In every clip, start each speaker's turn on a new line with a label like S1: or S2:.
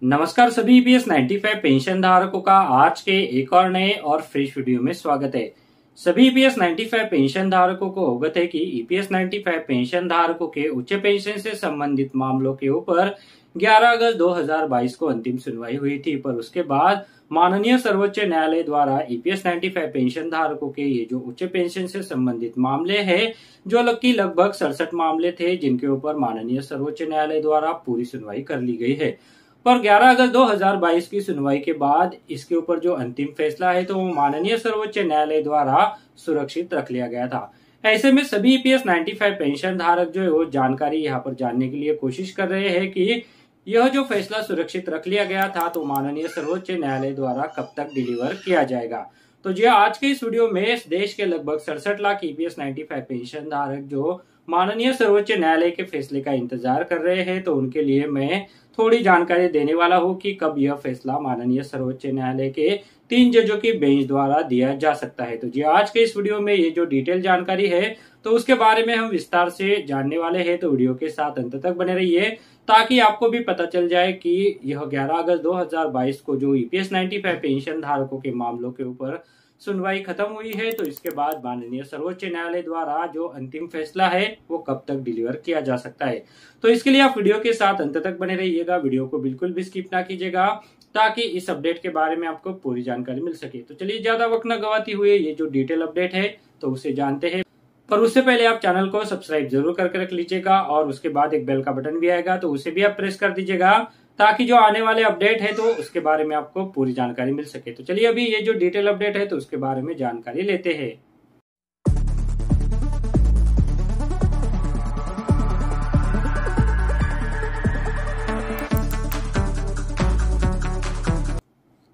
S1: नमस्कार सभी EPS 95 pension धारकों का आज के एक और नए और फ्रेश वीडियो में स्वागत है। सभी ईपीएस 95 पेंशन धारकों को अवगत है कि ईपीएस 95 पेंशन धारकों के उच्च पेंशन से संबंधित मामलों के ऊपर 11 अगस्त 2022 को अंतिम सुनवाई हुई थी, पर उसके बाद माननीय सर्वोच्च न्यायालय द्वारा ईपीएस 95 पेंशन धारकों के ये जो उच्च पेंशन से संबंधित मामले हैं, जो लगभग 67 मामले थे, जिनके ऊपर माननीय सर्वोच्च न्यायालय द्वारा पूरी सुनवाई कर ली गई है। पर 11 अगस्त 2022 की सुनवाई के बाद इसके ऊपर जो अंतिम फैसला है तो वो माननीय सर्वोच्च न्यायालय द्वारा सुरक्षित रख लिया गया था। ऐसे में सभी ईपीएस 95 पेंशन धारक जो है वो जानकारी यहाँ पर जानने के लिए कोशिश कर रहे हैं कि यह जो फैसला सुरक्षित रख लिया गया था तो माननीय सर्वोच्च न्यायालय द्वारा कब तक डिलीवर किया जाएगा। तो जी आज के इस वीडियो में देश के लगभग 67 लाख ईपीएस 95 पेंशन धारक जो माननीय सर्वोच्च न्यायालय के फैसले का इंतजार कर रहे हैं, तो उनके लिए मैं थोड़ी जानकारी देने वाला हूं कि कब यह फैसला माननीय सर्वोच्च न्यायालय के 3 जजों की बेंच द्वारा दिया जा सकता है। तो जी आज के इस वीडियो में ये जो डिटेल जानकारी है तो उसके बारे में हम विस्तार से जानने वाले हैं, तो वीडियो के साथ अंत तक बने रहिए ताकि आपको भी पता चल जाए कि यह 11 अगस्त 2022 को जो ईपीएस 95 पेंशन धारकों के मामलों के ऊपर सुनवाई खत्म हुई है, तो इसके बाद माननीय सर्वोच्च न्यायालय द्वारा जो अंतिम फैसला है वो कब तक डिलीवर किया जा सकता है। तो इसके लिए आप वीडियो के साथ अंत तक बने रहिएगा, वीडियो को बिल्कुल भी स्किप ना कीजिएगा ताकि इस अपडेट के बारे में आपको पूरी जानकारी मिल सके। तो चलिए ज्यादा वक्त न गवाते हुए ये जो डिटेल अपडेट है तो उसे जानते हैं, पर उससे पहले आप चैनल को सब्सक्राइब जरूर करके रख लीजिएगा और उसके बाद एक बेल का बटन भी आएगा तो उसे भी आप प्रेस कर दीजिएगा ताकि जो आने वाले अपडेट है तो उसके बारे में आपको पूरी जानकारी मिल सके। तो चलिए अभी ये जो डिटेल अपडेट है तो उसके बारे में जानकारी लेते हैं।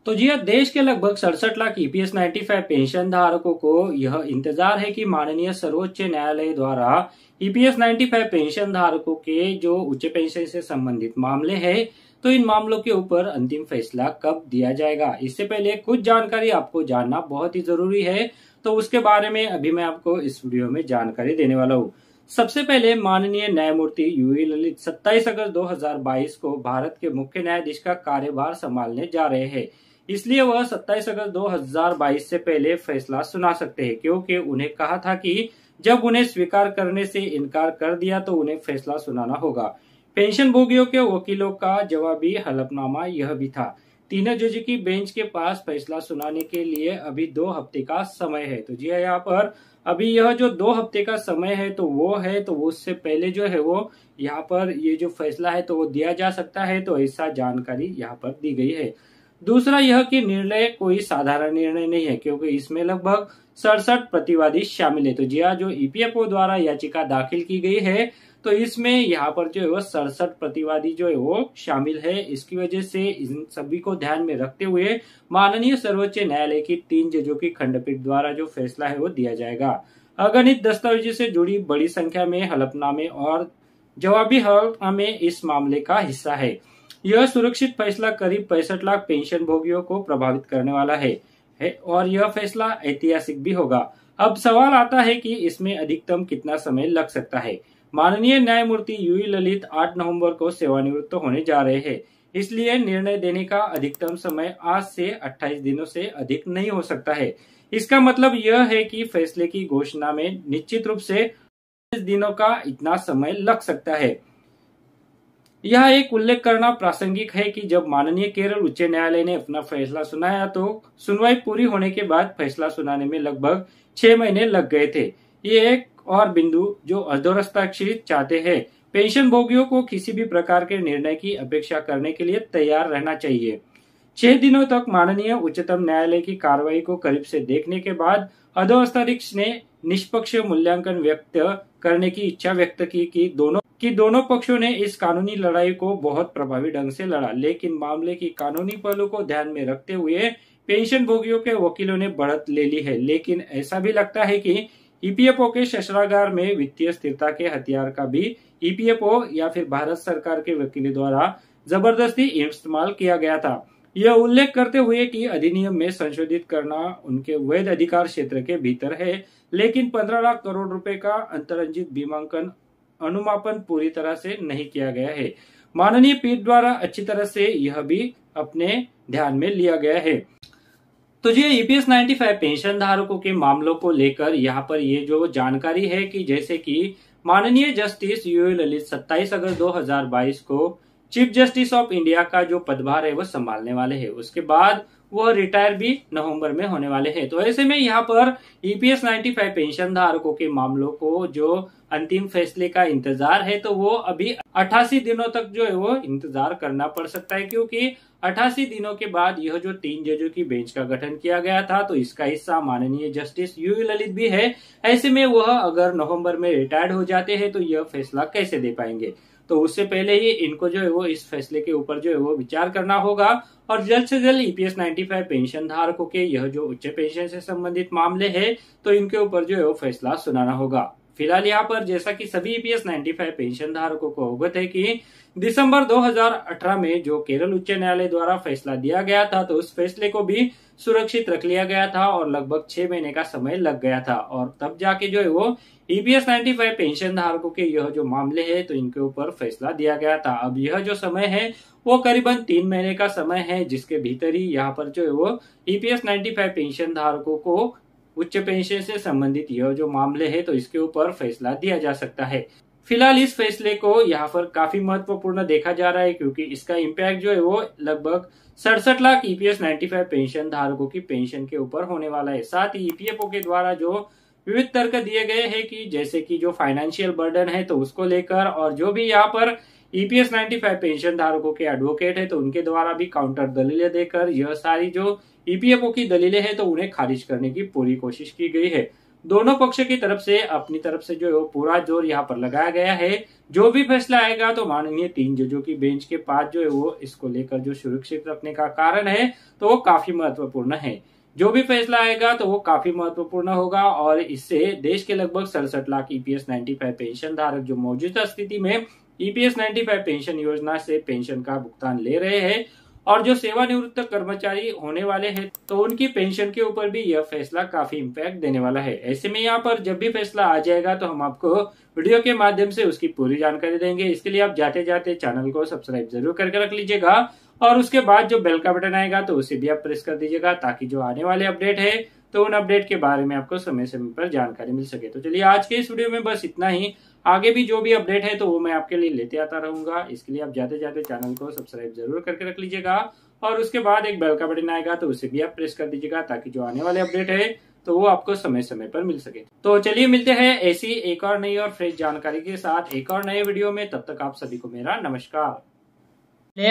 S1: तो जी देश के लगभग 67 लाख ईपीएस 95 पेंशन धारकों को यह इंतजार है कि माननीय सर्वोच्च न्यायालय द्वारा ईपीएस 95 पेंशन धारकों के जो उच्च पेंशन से संबंधित मामले हैं तो इन मामलों के ऊपर अंतिम फैसला कब दिया जाएगा। इससे पहले कुछ जानकारी आपको जानना बहुत ही जरूरी है, तो उसके बारे में अभी मैं आपको इस वीडियो में जानकारी देने वाला हूँ। सबसे पहले माननीय न्यायमूर्ति यूयू ललित 27 अगस्त 2022 को भारत के मुख्य न्यायाधीश का कार्यभार संभालने जा रहे हैं, इसलिए वह 27 अगस्त 2022 से पहले फैसला सुना सकते हैं, क्योंकि उन्हें कहा था कि जब उन्हें स्वीकार करने से इनकार कर दिया तो उन्हें फैसला सुनाना होगा। पेंशन भोगियों के वकीलों का जवाबी हलफनामा यह भी था। तीनों जज की बेंच के पास फैसला सुनाने के लिए अभी 2 हफ्ते का समय है। तो जी यहाँ पर अभी यह जो 2 हफ्ते का समय है तो वो है, तो उससे पहले जो है वो यहाँ पर ये जो फैसला है तो वो दिया जा सकता है, तो ऐसा जानकारी यहाँ पर दी गई है। दूसरा यह कि निर्णय कोई साधारण निर्णय नहीं है, क्योंकि इसमें लगभग 67 प्रतिवादी शामिल है। तो जी हाँ, जो ईपीएफओ द्वारा याचिका दाखिल की गई है तो इसमें यहाँ पर जो है वो 67 प्रतिवादी जो है वो शामिल है। इसकी वजह से इन सभी को ध्यान में रखते हुए माननीय सर्वोच्च न्यायालय की 3 जजों की खंडपीठ द्वारा जो फैसला है वो दिया जाएगा। अगणित दस्तावेजों से जुड़ी बड़ी संख्या में हलफनामे और जवाबी हलफनामे इस मामले का हिस्सा है। यह सुरक्षित फैसला करीब 65 लाख पेंशन भोगियों को प्रभावित करने वाला है और यह फैसला ऐतिहासिक भी होगा। अब सवाल आता है कि इसमें अधिकतम कितना समय लग सकता है। माननीय न्यायमूर्ति यूयू ललित 8 नवंबर को सेवानिवृत्त होने जा रहे हैं, इसलिए निर्णय देने का अधिकतम समय आज से 28 दिनों से अधिक नहीं हो सकता है। इसका मतलब यह है कि फैसले की घोषणा में निश्चित रूप से 28 दिनों का इतना समय लग सकता है। यह एक उल्लेख करना प्रासंगिक है कि जब माननीय केरल उच्च न्यायालय ने अपना फैसला सुनाया तो सुनवाई पूरी होने के बाद फैसला सुनाने में लगभग 6 महीने लग गए थे। ये एक और बिंदु जो अधोरस्ताक्षरित चाहते हैं, पेंशन भोगियों को किसी भी प्रकार के निर्णय की अपेक्षा करने के लिए तैयार रहना चाहिए। 6 दिनों तक माननीय उच्चतम न्यायालय की कार्रवाई को करीब से देखने के बाद अधोरस्ताक्षरित ने निष्पक्ष मूल्यांकन व्यक्त करने की इच्छा व्यक्त की कि दोनों पक्षों ने इस कानूनी लड़ाई को बहुत प्रभावी ढंग से लड़ा, लेकिन मामले की कानूनी पहलू को ध्यान में रखते हुए पेंशन भोगियों के वकीलों ने बढ़त ले ली है। लेकिन ऐसा भी लगता है कि ईपीएफओ के शस्त्रागार में वित्तीय स्थिरता के हथियार का भी ईपीएफओ या फिर भारत सरकार के वकीलों द्वारा जबरदस्ती इस्तेमाल किया गया था। यह उल्लेख करते हुए कि अधिनियम में संशोधित करना उनके वैध अधिकार क्षेत्र के भीतर है, लेकिन 15 लाख करोड़ रुपए का अंतरंजित बीमांकन अनुमापन पूरी तरह से नहीं किया गया है। माननीय पीठ द्वारा अच्छी तरह से यह भी अपने ध्यान में लिया गया है। तो जी ईपीएस 95 पेंशन धारकों के मामलों को लेकर यहाँ पर ये जो जानकारी है कि जैसे कि माननीय जस्टिस यूयू ललित 27 अगस्त 2022 को चीफ जस्टिस ऑफ इंडिया का जो पदभार है वो संभालने वाले हैं। उसके बाद वह रिटायर भी नवंबर में होने वाले हैं। तो ऐसे में यहाँ पर ईपीएस 95 पेंशन धारकों के मामलों को जो अंतिम फैसले का इंतजार है तो वो अभी 88 दिनों तक जो है वो इंतजार करना पड़ सकता है, क्योंकि 88 दिनों के बाद यह जो 3 जजों की बेंच का गठन किया गया था तो इसका हिस्सा माननीय जस्टिस यूयू ललित भी है। ऐसे में वह अगर नवंबर में रिटायर्ड हो जाते हैं तो यह फैसला कैसे दे पाएंगे। तो उससे पहले ही इनको जो है वो इस फैसले के ऊपर जो है वो विचार करना होगा और जल्द से जल्द ईपीएस 95 पेंशन धारकों के यह जो उच्च पेंशन से संबंधित मामले हैं तो इनके ऊपर जो है वो फैसला सुनाना होगा। फिलहाल यहाँ पर जैसा कि सभी ईपीएस 95 पेंशन धारकों को अवगत है कि दिसंबर 2018 में जो केरल उच्च न्यायालय द्वारा फैसला दिया गया था तो उस फैसले को भी सुरक्षित रख लिया गया था और लगभग 6 महीने का समय लग गया था और तब जाके जो है वो ईपीएस 95 पेंशन धारकों के यह जो मामले है तो इनके ऊपर फैसला दिया गया था। अब यह जो समय है वो करीबन 3 महीने का समय है जिसके भीतर ही यहाँ पर जो है वो ईपीएस 95 पेंशन धारकों को उच्च पेंशन से संबंधित यह जो मामले है तो इसके ऊपर फैसला दिया जा सकता है। फिलहाल इस फैसले को यहाँ पर काफी महत्वपूर्ण देखा जा रहा है क्योंकि इसका इम्पैक्ट जो है वो लगभग 67 लाख ईपीएस 95 पेंशन धारकों की पेंशन के ऊपर होने वाला है। साथ ही ईपीएफओ के द्वारा जो विविध तर्क दिए गए हैं कि जैसे कि जो फाइनेंशियल बर्डन है तो उसको लेकर और जो भी यहाँ पर ईपीएस 95 पेंशन धारकों के एडवोकेट है तो उनके द्वारा भी काउंटर दलीलें देकर यह सारी जो ईपीएफओ की दलीलें हैं तो उन्हें खारिज करने की पूरी कोशिश की गई है। दोनों पक्ष की तरफ से अपनी तरफ से जो है वो पूरा जोर यहाँ पर लगाया गया है। जो भी फैसला आएगा तो माननीय 3 जजों की बेंच के पास जो है वो इसको लेकर जो सुरक्षित रखने का कारण है तो वो काफी महत्वपूर्ण है। जो भी फैसला आएगा तो वो काफी महत्वपूर्ण होगा और इससे देश के लगभग 67 लाख ईपीएस 95 पेंशन धारक जो मौजूदा स्थिति में ईपीएस 95 पेंशन योजना से पेंशन का भुगतान ले रहे हैं और जो सेवानिवृत्त कर्मचारी होने वाले हैं तो उनकी पेंशन के ऊपर भी यह फैसला काफी इम्पैक्ट देने वाला है। ऐसे में यहाँ पर जब भी फैसला आ जाएगा तो हम आपको वीडियो के माध्यम से उसकी पूरी जानकारी देंगे। इसके लिए आप जाते जाते चैनल को सब्सक्राइब जरूर करके रख लीजिएगा और उसके बाद जो बेल का बटन आएगा तो उसे भी आप प्रेस कर दीजिएगा ताकि जो आने वाले अपडेट है तो उन अपडेट के बारे में आपको समय समय पर जानकारी मिल सके। तो चलिए आज के इस वीडियो में बस इतना ही। आगे भी जो भी अपडेट है तो वो मैं आपके लिए लेते आता रहूंगा। इसके लिए आप जाते जाते चैनल को सब्सक्राइब जरूर करके रख लीजिएगा और उसके बाद एक बेल का बटन आएगा तो उसे भी आप प्रेस कर दीजिएगा ताकि जो आने वाले अपडेट है तो वो आपको समय समय पर मिल सके। तो चलिए मिलते हैं ऐसी एक और नई और फ्रेश जानकारी के साथ एक और नए वीडियो में। तब तक आप सभी को मेरा नमस्कार।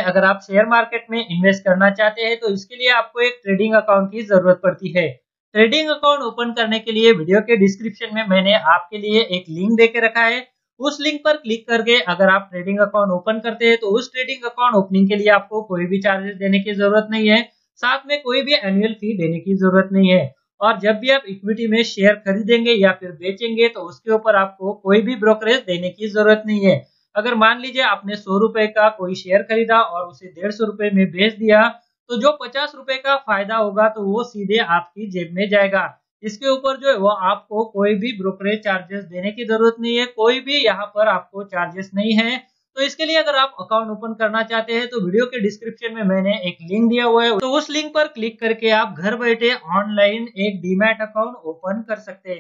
S2: अगर आप शेयर मार्केट में इन्वेस्ट करना चाहते हैं तो इसके लिए आपको एक ट्रेडिंग अकाउंट की जरूरत पड़ती है। ट्रेडिंग अकाउंट ओपन करने के लिए वीडियो के डिस्क्रिप्शन में मैंने आपके लिए एक लिंक दे के रखा है। उस लिंक पर क्लिक करके अगर आप ट्रेडिंग अकाउंट ओपन करते हैं तो उस ट्रेडिंग अकाउंट ओपनिंग के लिए आपको कोई भी चार्जेस देने की जरूरत नहीं है, साथ में कोई भी एनुअल फी देने की जरूरत नहीं है। और जब भी आप इक्विटी में शेयर खरीदेंगे या फिर बेचेंगे तो उसके ऊपर आपको कोई भी ब्रोकरेज देने की जरूरत नहीं है। अगर मान लीजिए आपने 100 रुपए का कोई शेयर खरीदा और उसे 150 रुपए में बेच दिया तो जो 50 रुपए का फायदा होगा तो वो सीधे आपकी जेब में जाएगा। इसके ऊपर जो है वो आपको कोई भी ब्रोकरेज चार्जेस देने की जरूरत नहीं है, कोई भी यहाँ पर आपको चार्जेस नहीं है। तो इसके लिए अगर आप अकाउंट ओपन करना चाहते हैं तो वीडियो के डिस्क्रिप्शन में मैंने एक लिंक दिया हुआ है, तो उस लिंक पर क्लिक करके आप घर बैठे ऑनलाइन एक डीमैट अकाउंट ओपन कर सकते हैं।